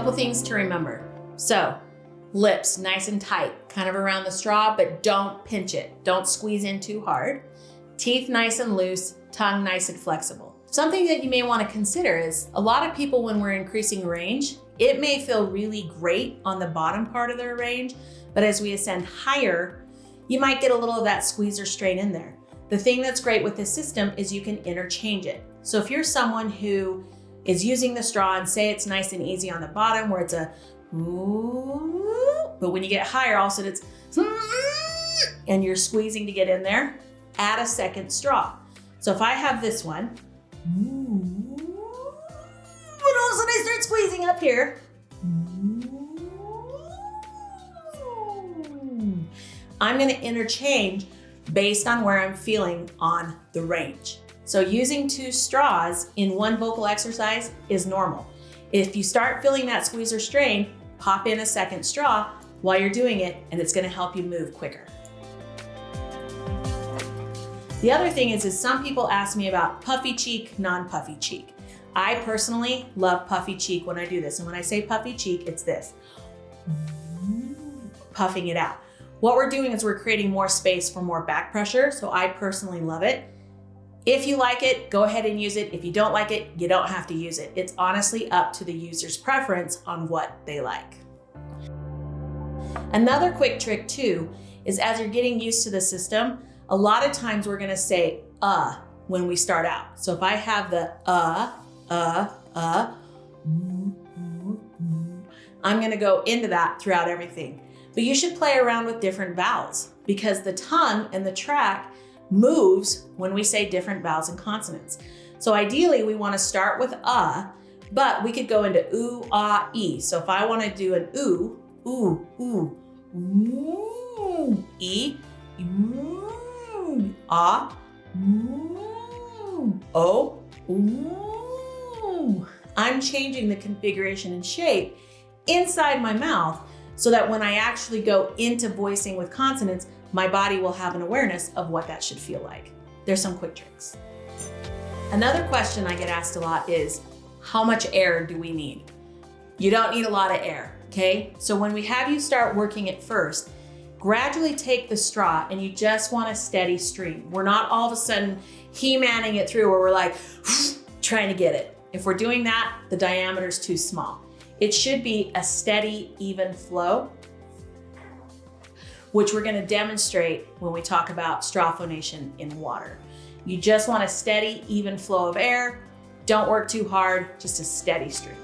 Couple things to remember. So, lips nice and tight, kind of around the straw, but don't pinch it. Don't squeeze in too hard. Teeth nice and loose, tongue nice and flexible. Something that you may want to consider is a lot of people, when we're increasing range, it may feel really great on the bottom part of their range, but as we ascend higher, you might get a little of that squeeze or strain in there. The thing that's great with this system is you can interchange it. So if you're someone who is using the straw and say it's nice and easy on the bottom where it's a ooh, but when you get higher, all of a sudden it's and you're squeezing to get in there, add a second straw. So if I have this one, but all of a sudden I start squeezing up here, I'm going to interchange based on where I'm feeling on the range. So using two straws in one vocal exercise is normal. If you start feeling that squeeze or strain, pop in a second straw while you're doing it, and it's going to help you move quicker. The other thing is some people ask me about puffy cheek, non-puffy cheek. I personally love puffy cheek when I do this. And when I say puffy cheek, it's this, puffing it out. What we're doing is we're creating more space for more back pressure. So I personally love it. If you like it, go ahead and use it. If you don't like it, you don't have to use it. It's honestly up to the user's preference on what they like. Another quick trick too, is as you're getting used to the system, a lot of times we're gonna say when we start out. So if I have the I'm gonna go into that throughout everything. But you should play around with different vowels because the tongue and the track moves when we say different vowels and consonants. So ideally we wanna start with but we could go into ooh, ah, e. So if I wanna do an ooh, e, ah, oh, ooh. I'm changing the configuration and shape inside my mouth so that when I actually go into voicing with consonants, my body will have an awareness of what that should feel like. There's some quick tricks. Another question I get asked a lot is, how much air do we need? You don't need a lot of air, okay? So when we have you start working it first, gradually take the straw and you just want a steady stream. We're not all of a sudden He-manning it through where we're like, trying to get it. If we're doing that, the diameter is too small. It should be a steady, even flow, which we're gonna demonstrate when we talk about straw phonation in water. You just want a steady, even flow of air. Don't work too hard, just a steady stream.